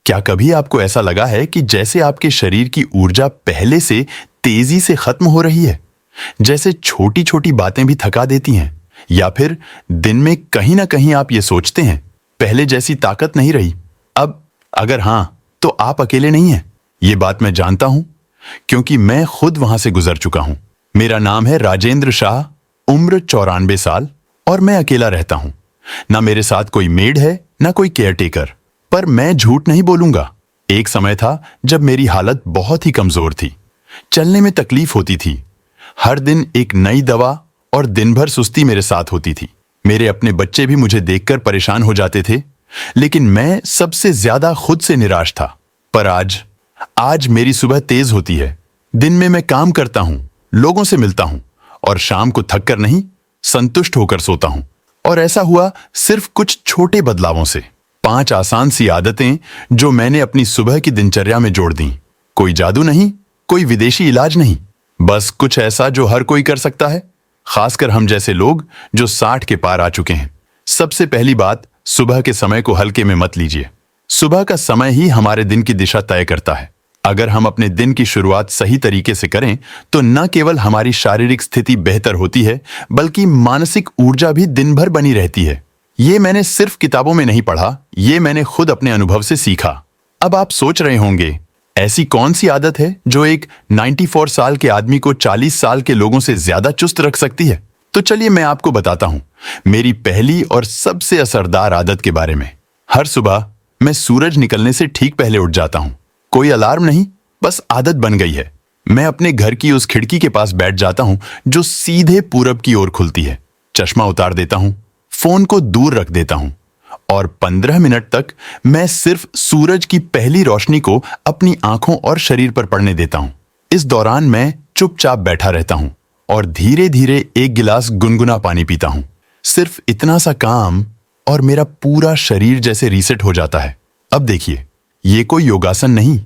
क्या कभी आपको ऐसा लगा है कि जैसे आपके शरीर की ऊर्जा पहले से तेजी से खत्म हो रही है? जैसे छोटी छोटी बातें भी थका देती हैं, या फिर दिन में कहीं ना कहीं आप ये सोचते हैं पहले जैसी ताकत नहीं रही अब? अगर हां, तो आप अकेले नहीं हैं। ये बात मैं जानता हूं, क्योंकि मैं खुद वहां से गुजर चुका हूं। मेरा नाम है राजेंद्र शाह, उम्र 94 साल, और मैं अकेला रहता हूं। ना मेरे साथ कोई मेड है, ना कोई केयरटेकर। पर मैं झूठ नहीं बोलूंगा, एक समय था जब मेरी हालत बहुत ही कमजोर थी। चलने में तकलीफ होती थी, हर दिन एक नई दवा और दिन भर सुस्ती मेरे साथ होती थी। मेरे अपने बच्चे भी मुझे देखकर परेशान हो जाते थे, लेकिन मैं सबसे ज्यादा खुद से निराश था। पर आज मेरी सुबह तेज होती है। दिन में मैं काम करता हूं, लोगों से मिलता हूं, और शाम को थक कर नहीं, संतुष्ट होकर सोता हूं। और ऐसा हुआ सिर्फ कुछ छोटे बदलावों से। 5 आसान सी आदतें जो मैंने अपनी सुबह की दिनचर्या में जोड़ दी। कोई जादू नहीं, कोई विदेशी इलाज नहीं, बस कुछ ऐसा जो हर कोई कर सकता है, खासकर हम जैसे लोग जो 60 के पार आ चुके हैं। सबसे पहली बात, सुबह के समय को हल्के में मत लीजिए। सुबह का समय ही हमारे दिन की दिशा तय करता है। अगर हम अपने दिन की शुरुआत सही तरीके से करें, तो न केवल हमारी शारीरिक स्थिति बेहतर होती है, बल्कि मानसिक ऊर्जा भी दिन भर बनी रहती है। ये मैंने सिर्फ किताबों में नहीं पढ़ा, ये मैंने खुद अपने अनुभव से सीखा। अब आप सोच रहे होंगे, ऐसी कौन सी आदत है जो एक 94 साल के आदमी को 40 साल के लोगों से ज्यादा चुस्त रख सकती है? तो चलिए मैं आपको बताता हूं मेरी पहली और सबसे असरदार आदत के बारे में। हर सुबह मैं सूरज निकलने से ठीक पहले उठ जाता हूं। कोई अलार्म नहीं, बस आदत बन गई है। मैं अपने घर की उस खिड़की के पास बैठ जाता हूं जो सीधे पूरब की ओर खुलती है। चश्मा उतार देता हूं, फोन को दूर रख देता हूं, और 15 मिनट तक मैं सिर्फ सूरज की पहली रोशनी को अपनी आंखों और शरीर पर पड़ने देता हूं। इस दौरान मैं चुपचाप बैठा रहता हूं और धीरे धीरे एक गिलास गुनगुना पानी पीता हूं। सिर्फ इतना सा काम और मेरा पूरा शरीर जैसे रीसेट हो जाता है। अब देखिए, ये कोई योगासन नहीं,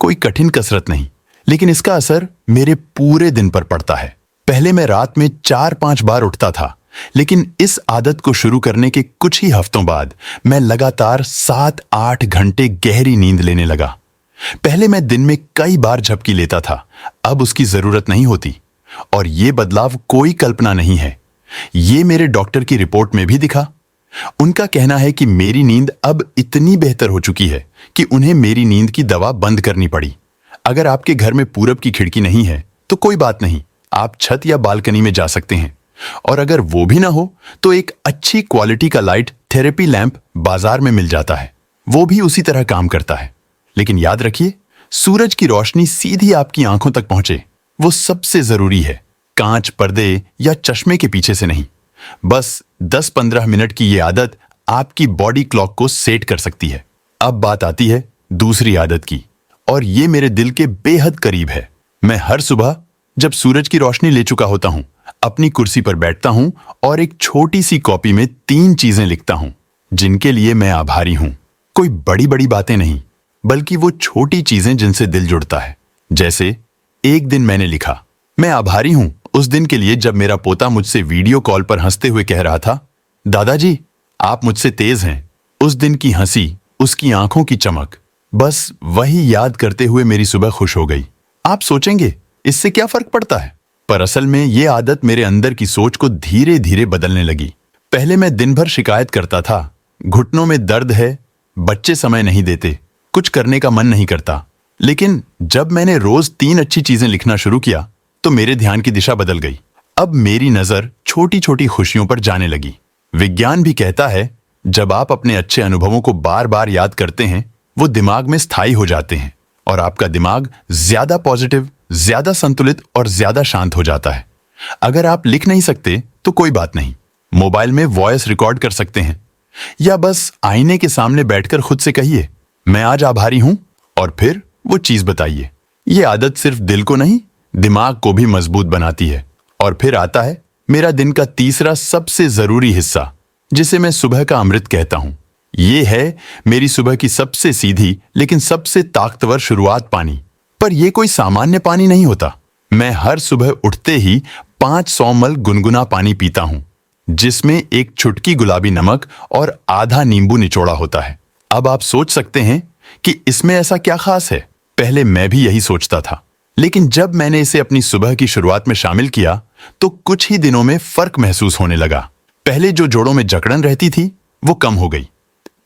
कोई कठिन कसरत नहीं, लेकिन इसका असर मेरे पूरे दिन पर पड़ता है। पहले मैं रात में 4-5 बार उठता था, लेकिन इस आदत को शुरू करने के कुछ ही हफ्तों बाद मैं लगातार 7-8 घंटे गहरी नींद लेने लगा। पहले मैं दिन में कई बार झपकी लेता था, अब उसकी जरूरत नहीं होती। और ये बदलाव कोई कल्पना नहीं है, ये मेरे डॉक्टर की रिपोर्ट में भी दिखा। उनका कहना है कि मेरी नींद अब इतनी बेहतर हो चुकी है कि उन्हें मेरी नींद की दवा बंद करनी पड़ी। अगर आपके घर में पूरब की खिड़की नहीं है तो कोई बात नहीं, आप छत या बालकनी में जा सकते हैं। और अगर वो भी ना हो तो एक अच्छी क्वालिटी का लाइट थेरेपी लैंप बाजार में मिल जाता है, वो भी उसी तरह काम करता है। लेकिन याद रखिए, सूरज की रोशनी सीधी आपकी आंखों तक पहुंचे, वो सबसे जरूरी है, कांच, पर्दे या चश्मे के पीछे से नहीं। बस 10-15 मिनट की ये आदत आपकी बॉडी क्लॉक को सेट कर सकती है। अब बात आती है दूसरी आदत की, और ये मेरे दिल के बेहद करीब है। मैं हर सुबह जब सूरज की रोशनी ले चुका होता हूं, अपनी कुर्सी पर बैठता हूं और एक छोटी सी कॉपी में 3 चीजें लिखता हूं जिनके लिए मैं आभारी हूं। कोई बड़ी बड़ी बातें नहीं, बल्कि वो छोटी चीजें जिनसे दिल जुड़ता है। जैसे एक दिन मैंने लिखा, मैं आभारी हूं उस दिन के लिए जब मेरा पोता मुझसे वीडियो कॉल पर हंसते हुए कह रहा था, दादाजी आप मुझसे तेज हैं। उस दिन की हंसी, उसकी आंखों की चमक, बस वही याद करते हुए मेरी सुबह खुश हो गई। आप सोचेंगे इससे क्या फर्क पड़ता है, पर असल में ये आदत मेरे अंदर की सोच को धीरे धीरे बदलने लगी। पहले मैं दिन भर शिकायत करता था, घुटनों में दर्द है, बच्चे समय नहीं देते, कुछ करने का मन नहीं करता। लेकिन जब मैंने रोज 3 अच्छी चीजें लिखना शुरू किया तो मेरे ध्यान की दिशा बदल गई। अब मेरी नजर छोटी छोटी खुशियों पर जाने लगी। विज्ञान भी कहता है, जब आप अपने अच्छे अनुभवों को बार बार याद करते हैं, वो दिमाग में स्थायी हो जाते हैं और आपका दिमाग ज्यादा पॉजिटिव, ज्यादा संतुलित और ज्यादा शांत हो जाता है। अगर आप लिख नहीं सकते तो कोई बात नहीं, मोबाइल में वॉइस रिकॉर्ड कर सकते हैं, या बस आईने के सामने बैठकर खुद से कहिए, मैं आज आभारी हूं, और फिर वो चीज बताइए। ये आदत सिर्फ दिल को नहीं, दिमाग को भी मजबूत बनाती है। और फिर आता है मेरा दिन का तीसरा सबसे जरूरी हिस्सा, जिसे मैं सुबह का अमृत कहता हूं। ये है मेरी सुबह की सबसे सीधी लेकिन सबसे ताकतवर शुरुआत, पानी। पर यह कोई सामान्य पानी नहीं होता। मैं हर सुबह उठते ही 500 ml गुनगुना पानी पीता हूं, जिसमें एक चुटकी गुलाबी नमक और आधा नींबू निचोड़ा होता है। अब आप सोच सकते हैं कि इसमें ऐसा क्या खास है। पहले मैं भी यही सोचता था, लेकिन जब मैंने इसे अपनी सुबह की शुरुआत में शामिल किया तो कुछ ही दिनों में फर्क महसूस होने लगा। पहले जो जोड़ों में जकड़न रहती थी वो कम हो गई।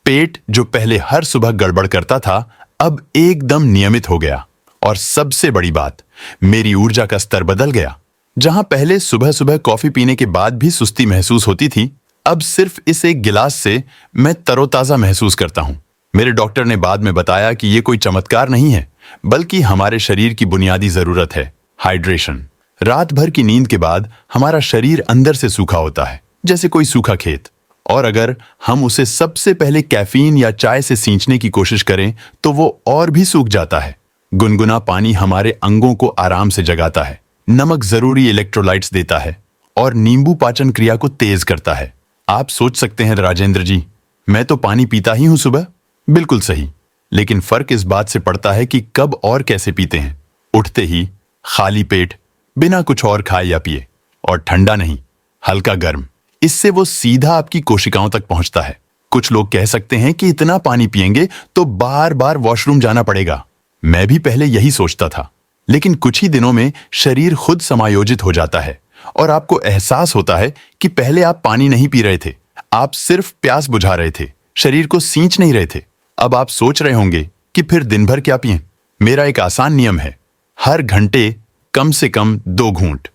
पेट जो पहले हर सुबह गड़बड़ करता था अब एकदम नियमित हो गया। और सबसे बड़ी बात, मेरी ऊर्जा का स्तर बदल गया। जहां पहले सुबह सुबह कॉफी पीने के बाद भी सुस्ती महसूस होती थी, अब सिर्फ इस एक गिलास से मैं तरोताजा महसूस करता हूं। मेरे डॉक्टर ने बाद में बताया कि यह कोई चमत्कार नहीं है, बल्कि हमारे शरीर की बुनियादी जरूरत है, हाइड्रेशन। रात भर की नींद के बाद हमारा शरीर अंदर से सूखा होता है, जैसे कोई सूखा खेत। और अगर हम उसे सबसे पहले कैफीन या चाय से सींचने की कोशिश करें तो वो और भी सूख जाता है। गुनगुना पानी हमारे अंगों को आराम से जगाता है, नमक जरूरी इलेक्ट्रोलाइट्स देता है और नींबू पाचन क्रिया को तेज करता है। आप सोच सकते हैं, राजेंद्र जी, मैं तो पानी पीता ही हूं सुबह। बिल्कुल सही, लेकिन फर्क इस बात से पड़ता है कि कब और कैसे पीते हैं। उठते ही, खाली पेट, बिना कुछ और खाए या पिए, और ठंडा नहीं, हल्का गर्म। इससे वो सीधा आपकी कोशिकाओं तक पहुंचता है। कुछ लोग कह सकते हैं कि इतना पानी पिएंगे तो बार बार वॉशरूम जाना पड़ेगा। मैं भी पहले यही सोचता था, लेकिन कुछ ही दिनों में शरीर खुद समायोजित हो जाता है और आपको एहसास होता है कि पहले आप पानी नहीं पी रहे थे, आप सिर्फ प्यास बुझा रहे थे, शरीर को सींच नहीं रहे थे। अब आप सोच रहे होंगे कि फिर दिन भर क्या पिएं। मेरा एक आसान नियम है, हर घंटे कम से कम 2 घूंट,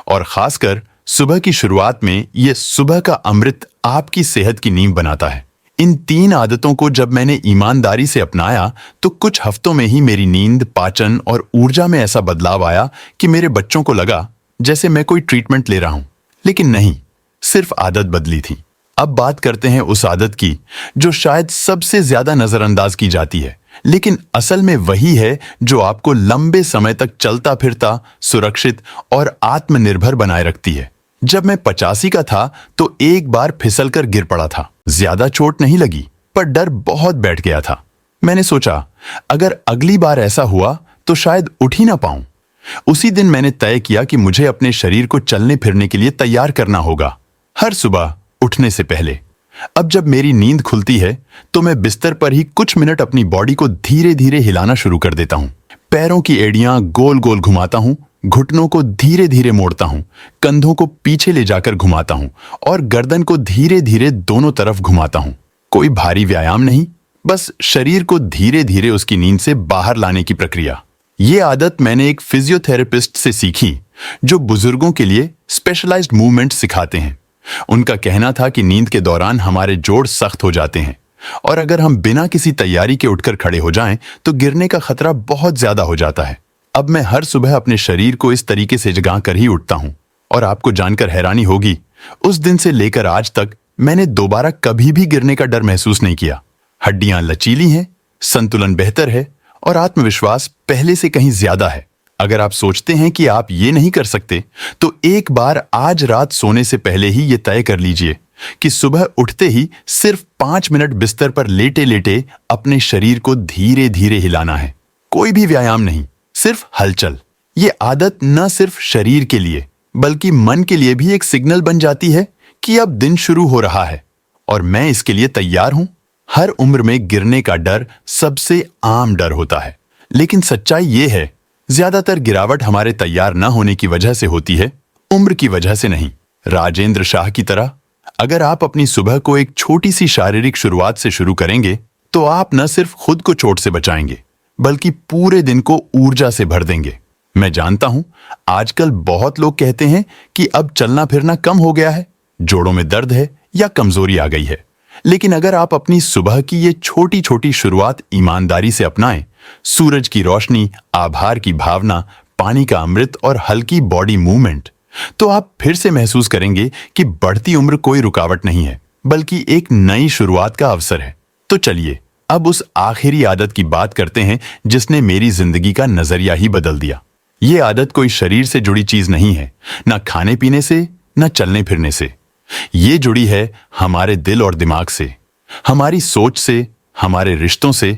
और खासकर सुबह की शुरुआत में यह सुबह का अमृत आपकी सेहत की नींव बनाता है। इन 3 आदतों को जब मैंने ईमानदारी से अपनाया तो कुछ हफ्तों में ही मेरी नींद, पाचन और ऊर्जा में ऐसा बदलाव आया कि मेरे बच्चों को लगा जैसे मैं कोई ट्रीटमेंट ले रहा हूं। लेकिन नहीं, सिर्फ आदत बदली थी। अब बात करते हैं उस आदत की जो शायद सबसे ज्यादा नजरअंदाज की जाती है, लेकिन असल में वही है जो आपको लंबे समय तक चलता फिरता, सुरक्षित और आत्मनिर्भर बनाए रखती है। जब मैं 85 का था तो एक बार फिसलकर गिर पड़ा था। ज्यादा चोट नहीं लगी, पर डर बहुत बैठ गया था। मैंने सोचा, अगर अगली बार ऐसा हुआ तो शायद उठ ही ना पाऊं। उसी दिन मैंने तय किया कि मुझे अपने शरीर को चलने फिरने के लिए तैयार करना होगा, हर सुबह उठने से पहले। अब जब मेरी नींद खुलती है तो मैं बिस्तर पर ही कुछ मिनट अपनी बॉडी को धीरे धीरे हिलाना शुरू कर देता हूं। पैरों की एड़ियां गोल गोल घुमाता हूं, घुटनों को धीरे धीरे मोड़ता हूं, कंधों को पीछे ले जाकर घुमाता हूं और गर्दन को धीरे धीरे दोनों तरफ घुमाता हूं। कोई भारी व्यायाम नहीं, बस शरीर को धीरे धीरे उसकी नींद से बाहर लाने की प्रक्रिया। ये आदत मैंने एक फिजियोथेरेपिस्ट से सीखी जो बुजुर्गों के लिए स्पेशलाइज्ड मूवमेंट सिखाते हैं। उनका कहना था कि नींद के दौरान हमारे जोड़ सख्त हो जाते हैं और अगर हम बिना किसी तैयारी के उठकर खड़े हो जाएं तो गिरने का खतरा बहुत ज्यादा हो जाता है। अब मैं हर सुबह अपने शरीर को इस तरीके से जगा कर ही उठता हूं और आपको जानकर हैरानी होगी, उस दिन से लेकर आज तक मैंने दोबारा कभी भी गिरने का डर महसूस नहीं किया। हड्डियां लचीली हैं, संतुलन बेहतर है और आत्मविश्वास पहले से कहीं ज्यादा है। अगर आप सोचते हैं कि आप ये नहीं कर सकते तो एक बार आज रात सोने से पहले ही ये तय कर लीजिए कि सुबह उठते ही सिर्फ 5 मिनट बिस्तर पर लेटे लेटे अपने शरीर को धीरे धीरे हिलाना है। कोई भी व्यायाम नहीं, सिर्फ हलचल। ये आदत न सिर्फ शरीर के लिए बल्कि मन के लिए भी एक सिग्नल बन जाती है कि अब दिन शुरू हो रहा है और मैं इसके लिए तैयार हूं। हर उम्र में गिरने का डर सबसे आम डर होता है, लेकिन सच्चाई ये है ज्यादातर गिरावट हमारे तैयार न होने की वजह से होती है, उम्र की वजह से नहीं। राजेंद्र शाह की तरह अगर आप अपनी सुबह को एक छोटी सी शारीरिक शुरुआत से शुरू करेंगे तो आप न सिर्फ खुद को चोट से बचाएंगे बल्कि पूरे दिन को ऊर्जा से भर देंगे। मैं जानता हूं आजकल बहुत लोग कहते हैं कि अब चलना फिरना कम हो गया है, जोड़ों में दर्द है या कमजोरी आ गई है, लेकिन अगर आप अपनी सुबह की ये छोटी छोटी शुरुआत ईमानदारी से अपनाएं, सूरज की रोशनी, आभार की भावना, पानी का अमृत और हल्की बॉडी मूवमेंट, तो आप फिर से महसूस करेंगे कि बढ़ती उम्र कोई रुकावट नहीं है बल्कि एक नई शुरुआत का अवसर है। तो चलिए अब उस आखिरी आदत की बात करते हैं जिसने मेरी जिंदगी का नजरिया ही बदल दिया। ये आदत कोई शरीर से जुड़ी चीज नहीं है, ना खाने पीने से, ना चलने फिरने से। ये जुड़ी है हमारे दिल और दिमाग से, हमारी सोच से, हमारे रिश्तों से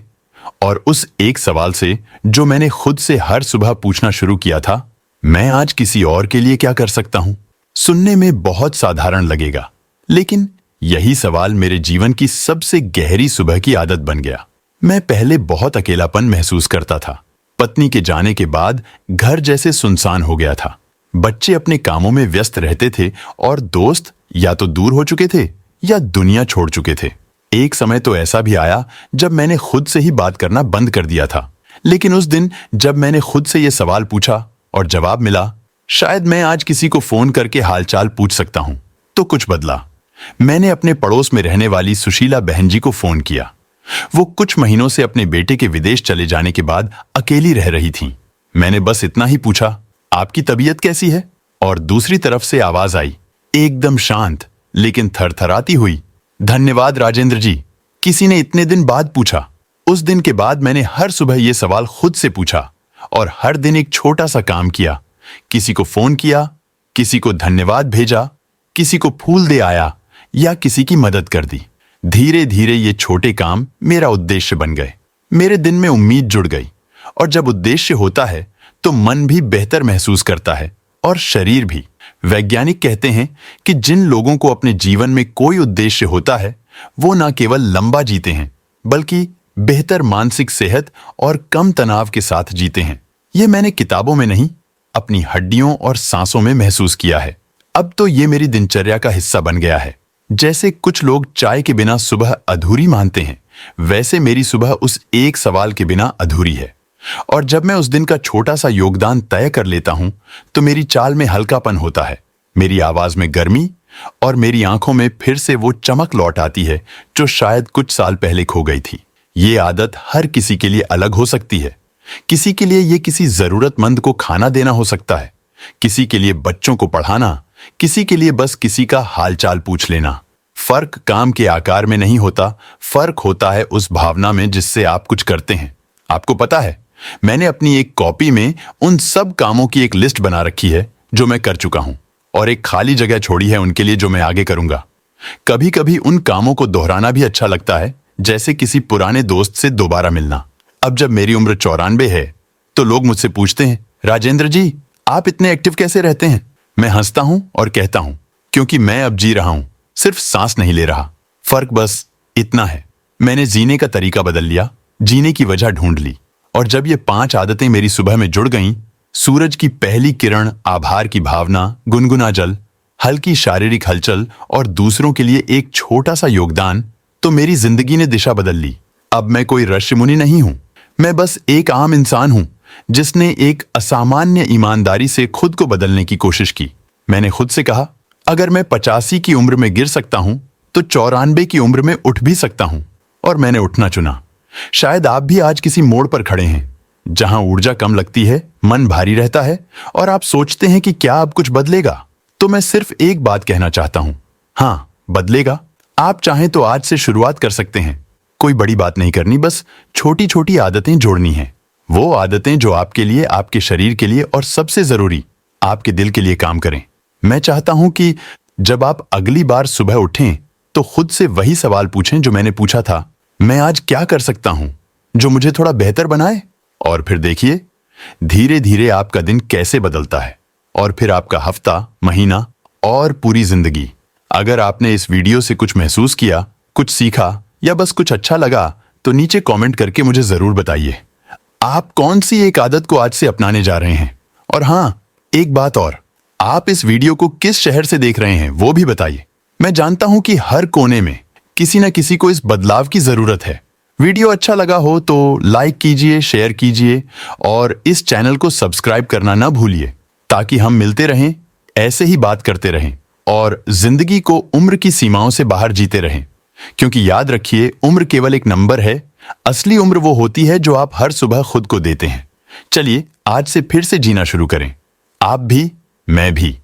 और उस एक सवाल से जो मैंने खुद से हर सुबह पूछना शुरू किया था, मैं आज किसी और के लिए क्या कर सकता हूं। सुनने में बहुत साधारण लगेगा, लेकिन यही सवाल मेरे जीवन की सबसे गहरी सुबह की आदत बन गया। मैं पहले बहुत अकेलापन महसूस करता था। पत्नी के जाने के बाद घर जैसे सुनसान हो गया था। बच्चे अपने कामों में व्यस्त रहते थे और दोस्त या तो दूर हो चुके थे या दुनिया छोड़ चुके थे। एक समय तो ऐसा भी आया जब मैंने खुद से ही बात करना बंद कर दिया था। लेकिन उस दिन जब मैंने खुद से ये सवाल पूछा और जवाब मिला, शायद मैं आज किसी को फोन करके हालचाल पूछ सकता हूं, तो कुछ बदला। मैंने अपने पड़ोस में रहने वाली सुशीला बहन जी को फोन किया। वो कुछ महीनों से अपने बेटे के विदेश चले जाने के बाद अकेली रह रही थीं। मैंने बस इतना ही पूछा, आपकी तबीयत कैसी है? और दूसरी तरफ से आवाज आई, एकदम शांत लेकिन थरथराती हुई, धन्यवाद राजेंद्र जी। किसी ने इतने दिन बाद पूछा। उस दिन के बाद मैंने हर सुबह ये सवाल खुद से पूछा और हर दिन एक छोटा सा काम किया। किसी को फोन किया, किसी को धन्यवाद भेजा, किसी को फूल दे आया या किसी की मदद कर दी। धीरे धीरे ये छोटे काम मेरा उद्देश्य बन गए। मेरे दिन में उम्मीद जुड़ गई और जब उद्देश्य होता है तो मन भी बेहतर महसूस करता है और शरीर भी। वैज्ञानिक कहते हैं कि जिन लोगों को अपने जीवन में कोई उद्देश्य होता है वो न केवल लंबा जीते हैं बल्कि बेहतर मानसिक सेहत और कम तनाव के साथ जीते हैं। ये मैंने किताबों में नहीं, अपनी हड्डियों और सांसों में महसूस किया है। अब तो ये मेरी दिनचर्या का हिस्सा बन गया है। जैसे कुछ लोग चाय के बिना सुबह अधूरी मानते हैं, वैसे मेरी सुबह उस एक सवाल के बिना अधूरी है। और जब मैं उस दिन का छोटा सा योगदान तय कर लेता हूं तो मेरी चाल में हल्कापन होता है, मेरी आवाज में गर्मी और मेरी आंखों में फिर से वो चमक लौट आती है जो शायद कुछ साल पहले खो गई थी। ये आदत हर किसी के लिए अलग हो सकती है। किसी के लिए ये किसी जरूरतमंद को खाना देना हो सकता है, किसी के लिए बच्चों को पढ़ाना, किसी के लिए बस किसी का हालचाल पूछ लेना। फर्क काम के आकार में नहीं होता, फर्क होता है उस भावना में जिससे आप कुछ करते हैं। आपको पता है, मैंने अपनी एक कॉपी में उन सब कामों की एक लिस्ट बना रखी है जो मैं कर चुका हूं और एक खाली जगह छोड़ी है उनके लिए जो मैं आगे करूंगा। कभी कभी उन कामों को दोहराना भी अच्छा लगता है, जैसे किसी पुराने दोस्त से दोबारा मिलना। अब जब मेरी उम्र 94 है तो लोग मुझसे पूछते हैं, राजेंद्र जी आप इतने एक्टिव कैसे रहते हैं? मैं हंसता हूं और कहता हूं, क्योंकि मैं अब जी रहा हूं, सिर्फ सांस नहीं ले रहा। फर्क बस इतना है, मैंने जीने का तरीका बदल लिया, जीने की वजह ढूंढ ली। और जब ये 5 आदतें मेरी सुबह में जुड़ गईं, सूरज की पहली किरण, आभार की भावना, गुनगुना जल, हल्की शारीरिक हलचल और दूसरों के लिए एक छोटा सा योगदान, तो मेरी जिंदगी ने दिशा बदल ली। अब मैं कोई ऋषिमुनि नहीं हूं, मैं बस एक आम इंसान हूं जिसने एक असामान्य ईमानदारी से खुद को बदलने की कोशिश की। मैंने खुद से कहा, अगर मैं 85 की उम्र में गिर सकता हूं तो 94 की उम्र में उठ भी सकता हूं। और मैंने उठना चुना। शायद आप भी आज किसी मोड़ पर खड़े हैं जहां ऊर्जा कम लगती है, मन भारी रहता है और आप सोचते हैं कि क्या अब कुछ बदलेगा। तो मैं सिर्फ एक बात कहना चाहता हूं, हां बदलेगा। आप चाहें तो आज से शुरुआत कर सकते हैं। कोई बड़ी बात नहीं करनी, बस छोटी छोटी आदतें जोड़नी हैं। वो आदतें जो आपके लिए, आपके शरीर के लिए और सबसे जरूरी आपके दिल के लिए काम करें। मैं चाहता हूं कि जब आप अगली बार सुबह उठें तो खुद से वही सवाल पूछें जो मैंने पूछा था, मैं आज क्या कर सकता हूं जो मुझे थोड़ा बेहतर बनाए? और फिर देखिए धीरे धीरे आपका दिन कैसे बदलता है और फिर आपका हफ्ता, महीना और पूरी जिंदगी। अगर आपने इस वीडियो से कुछ महसूस किया, कुछ सीखा या बस कुछ अच्छा लगा तो नीचे कमेंट करके मुझे जरूर बताइए आप कौन सी एक आदत को आज से अपनाने जा रहे हैं। और हां, एक बात और, आप इस वीडियो को किस शहर से देख रहे हैं वो भी बताइए। मैं जानता हूं कि हर कोने में किसी न किसी को इस बदलाव की जरूरत है। वीडियो अच्छा लगा हो तो लाइक कीजिए, शेयर कीजिए और इस चैनल को सब्सक्राइब करना ना भूलिए ताकि हम मिलते रहें, ऐसे ही बात करते रहें और जिंदगी को उम्र की सीमाओं से बाहर जीते रहें। क्योंकि याद रखिए, उम्र केवल एक नंबर है, असली उम्र वो होती है जो आप हर सुबह खुद को देते हैं। चलिए आज से फिर से जीना शुरू करें, आप भी, मैं भी।